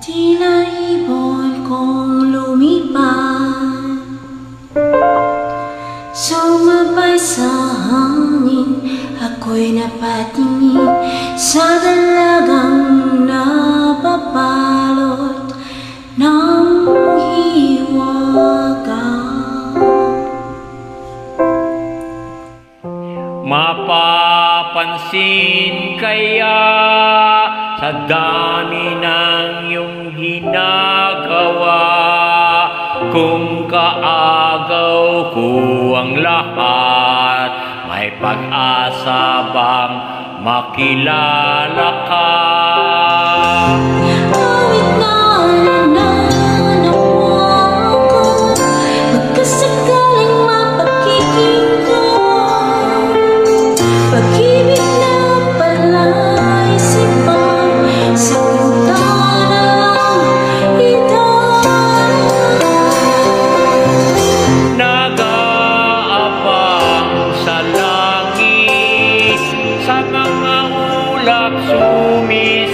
Tila ibon kong lumipad, sumabay sa hangin. Ako'y napatingin sa dalagang napabalot ng hiwaga. Mapapansin kaya sa dami ng iyong ginagawa, kung kaagaw ko ang lahat, may pag-asa bang makilala ka? Awit na nananawa ko, magkasakaling mapagkikinggan, pag-ibig na pala'y sipag, sa punta na lang idaraan. Nag-aabang sa langit, sa mga ulap sumis